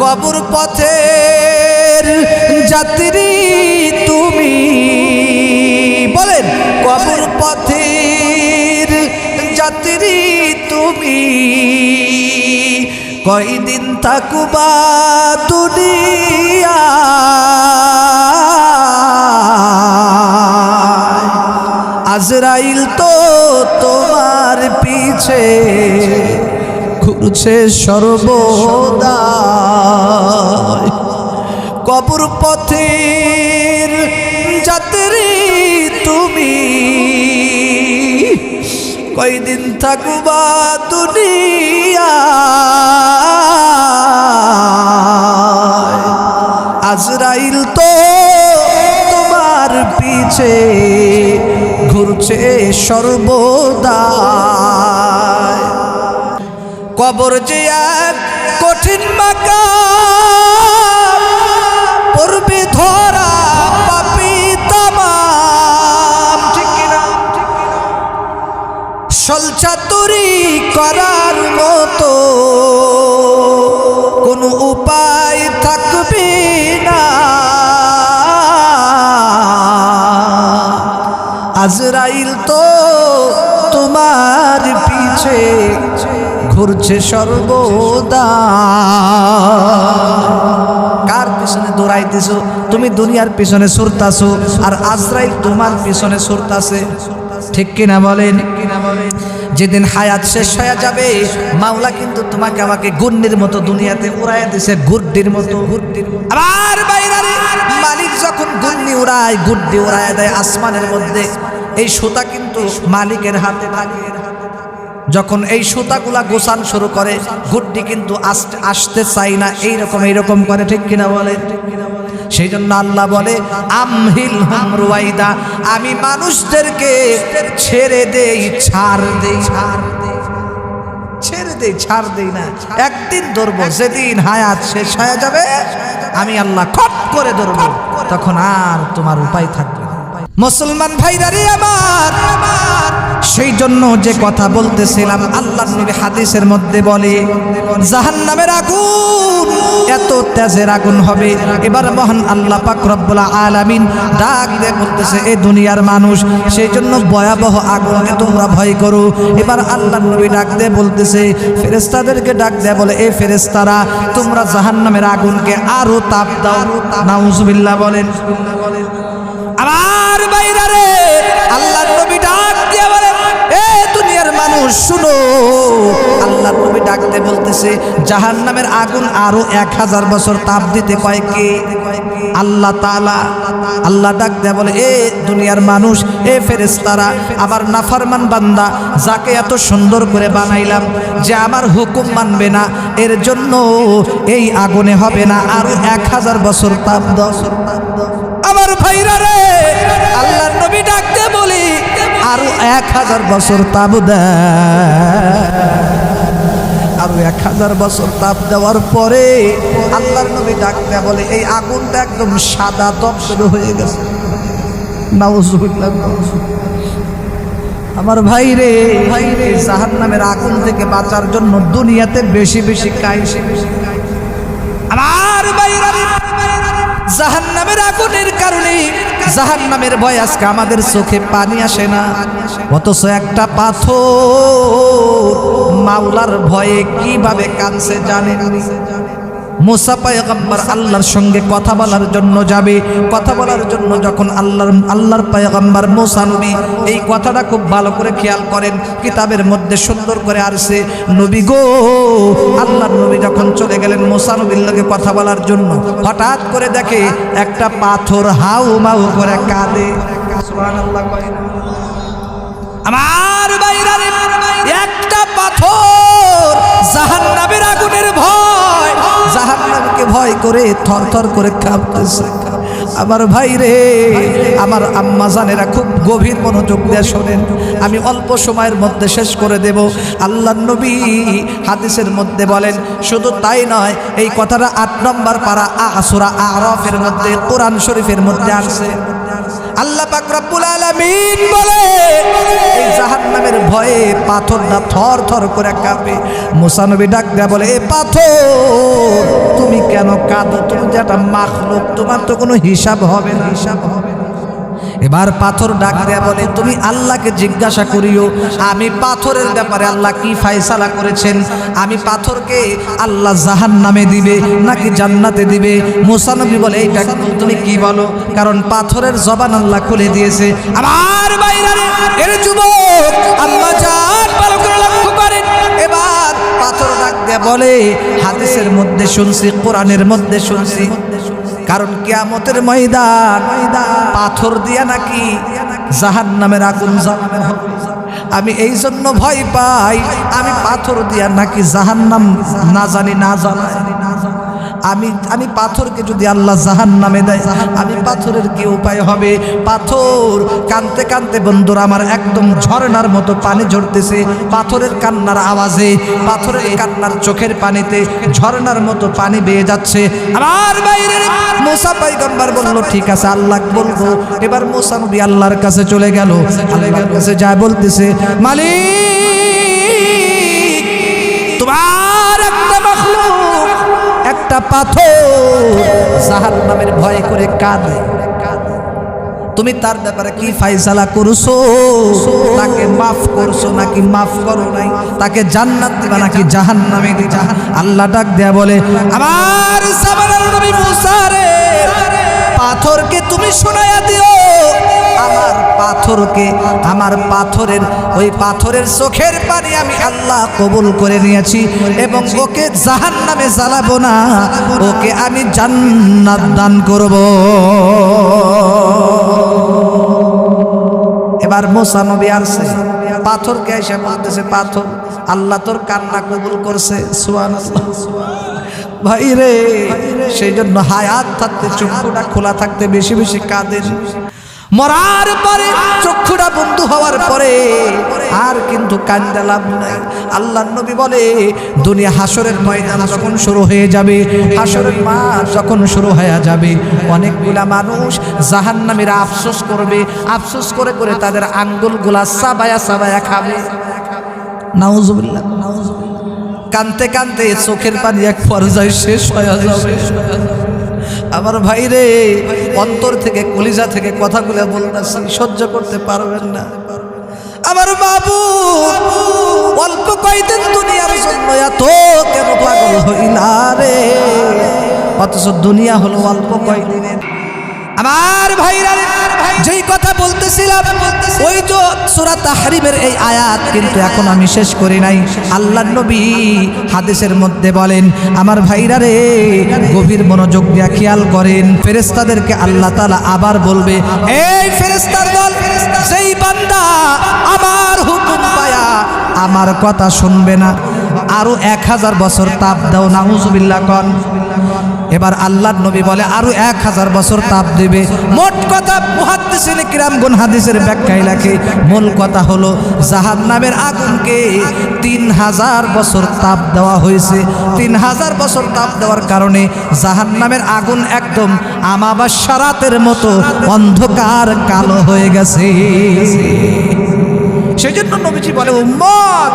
কবর পথের যাত্রী তুমি, বলেন কবর পথের যাত্রী তুমি, কয়দিন থাকবা দুনিয়া, আজরাইল তো তোমার পিছে ঘুরছে সর্বদা। কবর পথের যাত্রী তুমি, কয়দিন থাকবা দুনিয়া, আজরাইল তো তোমার পিছে ঘুরছে সর্বদা। কবর যে এক কঠিন মাকাম, পড়বে ধরা পাপী তামাম, ঠিক কিনা? সলচাতুরি করার মতো কোনো উপায় থাকবে না, আজরাইল তো তোমার পিছে ঘুরছে সর্বদা। কার পিছনে দৌড়াইতেছো তুমি? দুনিয়ার পিছনে ছুটতাছো, আর আজরাইল তোমার পিছনে ছুটতাছে, ঠিক কিনা বলেন? যেদিন হায়াত শেষ হয়ে যাবে, মাওলা কিন্তু তোমাকে আমাকে গুন্ডির মতো দুনিয়াতে উড়াইয়া দিছে, গুড্ডির মতো। আবার বাইরে মালিক যখন গুন্ডি উড়ায়, গুড্ডি উড়াইয়া দেয় আসমানের মধ্যে, এই সুতা কিন্তু মালিকের হাতে থাকে। যখন এই সুতাগুলা গোছান শুরু করে, গুড্ডি কিন্তু আসতে চাই না, এইরকম করে, ঠিক কিনা বলে? সেই জন্য আল্লাহ বলে আমহিল হুম রুয়াইদা, আমি মানুষদেরকে ছেড়ে দেই, ছাড় দেই, ছেড়ে দেই, ছাড় দেই না। একদিন ধরবো, যেদিন হায়াত শেষ হয়ে যাবে আমি আল্লাহ খট করে ধরবো, তখন আর তোমার উপায় থাকবে না। মুসলমান ভাইরা রে আমার, সেই জন্য যে কথা বলতেছিলাম, আল্লাহর নবী হাদিসের মধ্যে বলে জাহান্নামের আগুন এত তেজের আগুন হবে। এবার মহান আল্লাহ পাক রব্বুল আলামিন ডাক দিয়ে বলতেছে, এ দুনিয়ার মানুষ, সেই জন্য ভয়াবহ আগুনকে তোমরা ভয় করো। এবার আল্লাহর নবী ডাক দিয়ে বলতেছে, ফেরেশতাদেরকে ডাক দিয়ে বলে, এ ফেরেশতারা, তোমরা জাহান্নামের আগুনকে আরো তাপ দাও। নাউজুবিল্লাহ বলেন। আমার বাইরা রে, আল্লাহর নবী ডাক দিয়ে বলে, এ দুনিয়ার মানুষ শুনো, আল্লাহর নবী ডাকতে বলতেছে জাহান্নামের আগুন আরো 1000 বছর তাপ দিতে কয় কে? আল্লাহ তাআলা। আল্লাহ ডাক দিয়ে বলে, এ দুনিয়ার মানুষ, এ ফেরেশতারা, আমার নাফরমান বান্দা যাকে এত সুন্দর করে বানাইলাম, যে আমার হুকুম মানবে না, এর জন্য এই আগুনে হবে না আরো 1000 বছর তাপ দাও। আমার ভাইরা রে, আল্লাহর নবী ডাকতে বলি আরো 1000 বছর তাপ দেয়। আরো 1000 বছর তাপ দেওয়ার পরে আল্লাহর নবী ডাকতে বলে, এই আগুনটা একদম সাদা দপদপে হয়ে গেছে। নাউজুবিল্লাহ। আমার ভাইরে, জাহান্নামের আগুন থেকে বাঁচার জন্য দুনিয়াতে বেশি বেশি কাইছে। আমার ভাইরা, জাহান্নামের আগুনের কারণে, জাহান্নামের ভয় আজকে আমাদের চোখে পানি আসে না, অথচ একটা পাথর মাওলার ভয়ে কিভাবে কাঁদছে জানেন? মুসা পয়গম্বর আল্লাহর সঙ্গে কথা বলার জন্য যাবে, কথা বলার জন্য যখন আল্লাহর পয়গম্বর মুসা নবী, এই কথাটা খুব ভালো করে খেয়াল করেন, কিতাবের মধ্যে সুন্দর করে আসছে, নবী গো, আল্লাহর নবী যখন চলে গেলেন মুসা নবীর লগে কথা বলার জন্য, হঠাৎ করে দেখে একটা পাথর হাউ মাউ করে কাঁদে। সুবহানাল্লাহ। আমার বাইরা, একটা পাথর জাহান্নামের আগুনের ভয়, জাহান্নামকে ভয় করে থরথর করে কাঁপতেছে। আমার ভাই রে, আমার আম্মা জানেরা খুব গভীর মনোযোগ দিয়ে শোনেন, আমি অল্প সময়ের মধ্যে শেষ করে দেব। আল্লাহর নবী হাদিসের মধ্যে বলেন, শুধু তাই নয়, এই কথাটা 8 নম্বর পারা সূরা আরাফের মধ্যে, কোরআন শরীফের মধ্যে আসছে। আল্লাহ পাক রব্বুল আলামিন বলে এই জাহান্নামের ভয়ে পাথরটা থর থর করে কাঁপে। মুসা নবী ডাক দেয়া বলে, এ পাথর তুমি কেন কাঁদো? তুমি যে একটা মাখলুক, তোমার তো কোনো হিসাব হবে না, হিসাব হবে না। এবার পাথর ডাক দেয়া বলে, তুমি আল্লাহকে জিজ্ঞাসা করিও আমি পাথরের ব্যাপারে আল্লাহ কি ফয়সালা করেছেন। আমি পাথরকে আল্লাহ জাহান্নামে দিবে নাকি জান্নাতে দিবে? মুসা নবী বলে, এইটা তুমি কি বলো? কারণ পাথরের জবান আল্লাহ খুলে দিয়েছে। আমার বাইরে এর যুবক আম্মা জান ভালো করে লক্ষ্য করেন। এবার পাথর ডাক দেয়া বলে, হাদিসের মধ্যে শুনছি, কোরআনের মধ্যে শুনছি, কারণ কিয়ামতের ময়দান পাথর দিয়া নাকি জাহান্নামের আগুন জ্বালানো হবে। আমি এই জন্য ভয় পাই, আমি পাথর দিয়া নাকি জাহান্নাম না জানি না জ্বালাই। আমি পাথরকে যদি আল্লাহ জাহান্নামে দেয়, আমি পাথরের কি উপায় হবে? পাথর কানতে কানতে বন্ধুরা আমার একদম ঝর্ণার মতো পানি ঝরতেছে। পাথরের কান্নার আওয়াজে, পাথরের কান্নার চোখের পানিতে ঝর্ণার মতো পানি বেয়ে যাচ্ছে। আমার বাইরে মুসা পয়গম্বর বলল, ঠিক আছে আল্লাহ বলবো। এবার মুসা নবী আল্লাহর কাছে চলে গেল। আল্লাহর কাছে যায় বলতেছে, মালিক তোমার একটা মাখলুক, একটা পাথর জাহান্নামের ভয় করে কাঁদে, তুমি তার ব্যাপারে কি ফয়সালা করছো? তাকে মাফ করছো নাকি মাফ করো নাই? তাকে জান্নাত দিবা নাকি জাহান্নামে দিবা? আল্লাহ ডাক দেয়া বলে, আমার জামানার নবী মুসা রে, পাথরকে তুমি শোনায়া দিও আমার পাথরের ওই পাথরের চোখের পানি আমি আল্লাহ কবুল করে নিয়েছি এবং ওকে জাহান্নামে জ্বালাবো না, ওকে আমি জান্নাত দান করব। এবার মুসা নবী আসছে, পাথরকে এসে বলতেছে, পাথর আল্লাহ তোর কান্না কবুল করছে। সুবহানাল্লাহ। ভাই রে, সেই জন্য হায়াত থাকতে চক্ষুটা খোলা থাকতে বেশি বেশি কাঁদেন। মরার পরে চক্ষুটা বন্ধ হওয়ার পরে আর কিন্তু কান্দা লাভ নাই। আল্লাহর নবী বলে, দুনিয়া হাসরের ময়দান যখন শুরু হয়ে যাবে, হাসরের মাঠ যখন শুরু হয়ে যাবে, অনেকগুলা মানুষ জাহান্নামীরা আফসোস করবে, আফসোস করে করে তাদের আঙ্গুলগুলা সাবায়া সাবায়া খাবে। নাউজুবিল্লাহ। কানতে কানতে চোখের পানি এক পর্যায়ে শেষ হয়ে যাবে। আমার ভাই রে, অন্তর থেকে কলিজা থেকে কথাগুলো বলতেছি, সহ্য করতে পারবেন না। আমার বাবু অল্প কয়দিন দুনিয়ার জন্য এত কেন পাগল হইলা রে? অথচ দুনিয়া হলো অল্প কয়দিনের। আমার ভাইরা, যেই কথা বলতেছিলাম ওই তো সূরা তাহরিমের এই আয়াত কিন্তু এখন আমি শেষ করি নাই। আল্লাহর নবী হাদিসের মধ্যে বলেন, আমার ভাইরা রে, গভীর মনোযোগ দিয়ে খেয়াল করেন। ফেরেশতাদেরকে আল্লাহ তাআলা আবার বলবে, এই ফেরেশতার দল, যেই বান্দা আমার হুকুম পায়া আমার কথা শুনবে না, আরো 1000 বছর তাপ দাও। নাউজুবিল্লাহ কোন। এবার আল্লাহর নবী বলে, আরো 1000 বছর তাপ দেবে। মোট কথা মুহাদ্দিসিনে কিরামগণ হাদিসের ব্যাখ্যায় লেখে, মূল কথা হলো জাহান্নামের আগুনকে 3000 বছর তাপ দেওয়া হয়েছে। 3000 বছর তাপ দেওয়ার কারণে জাহান্নামের আগুন একদম আমাবাস্যা রাতের মতো অন্ধকার কালো হয়ে গেছে। সেই জন্য নবীজি বলে, উম্মত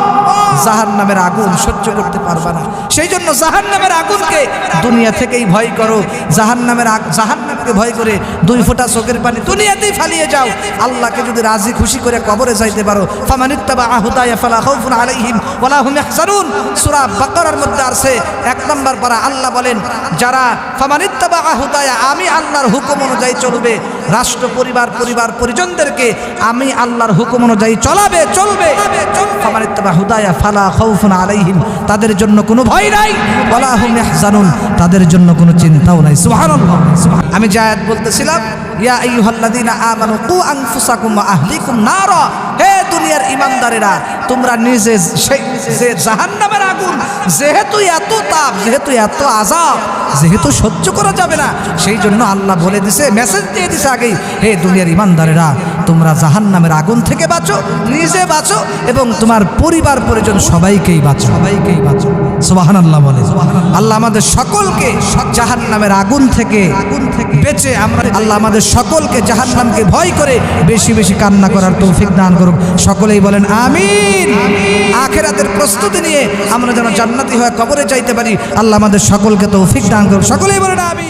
জাহান্নামের আগুন সহ্য করতে পারবে না। সেই জন্য জাহান্নামের আগুনকে দুনিয়া থেকেই ভয় করো। জাহান্নামকে ভয় করে 2 ফোঁটা চোখের পানি দুনিয়াতেই ফালিয়ে যাও। আল্লাহকে যদি রাজি খুশি করে কবরে যাইতে পারো, ফামানিত্তাবা হুদায়া ফালা খাউফুন আলাইহিম ওয়ালা হুম ইয়াহজানুন। সূরা বাকারার মধ্যে আছে 1 নম্বর পারা, আল্লাহ বলেন, যারা ফামানিত্তাবা হুদায়া, আমি আল্লাহর হুকুম অনুযায়ী চলবে, রাষ্ট্র পরিবার পরিজনদেরকে আমি আল্লাহর হুকুম অনুযায়ী চলবে। ফামানিত্তাবা হুদায়া ফালা খাউফুন আলাইহিম, তাদের জন্য কোনো ভয় নাই, ওয়ালা হুম ইয়াহজানুন, তাদের জন্য কোনো চিন্তাও নাই। সুবহানাল্লাহ। আমি যে আয়াত বলতেছিলাম, ইয়া আইয়ুহাল্লাযীনা আমানু কু আনফুসাকুম ওয়া আহলিকুম নারা, হে দুনিয়ার ঈমানদারেরা, তোমরা নিজে যে জাহান্নামের আগুন, যেহেতু এত তাপ, যেহেতু এত আযাব, যেহেতু সহ্য করা যাবে না, সেই জন্য আল্লাহ বলে দিছে, মেসেজ দিয়ে দিছে আগেই, হে দুনিয়ার ঈমানদারেরা, তোমরা জাহান্নামের আগুন থেকে বাঁচো, নিজে বাঁচো এবং তোমার পরিবার পরিজন সবাইকেই বাঁচো, সবাইকেই বাঁচো। সুবহানাল্লাহ বলে। আল্লাহ আমাদের সকলকে জাহান্নামের আগুন থেকে বেঁচে আমরা আল্লাহ আমাদের সকলকে জাহান্নামকে ভয় করে বেশি বেশি কান্না করার তৌফিক দান করুক। সকলেই বলেন আমিন। আখিরাতের প্রস্তুতি নিয়ে আমরা যেন জান্নাতি হয়ে কবরে যাইতে পারি, আল্লাহ আমাদের সকলকে তৌফিক দান করুক। সকলেই বলেন আমিন।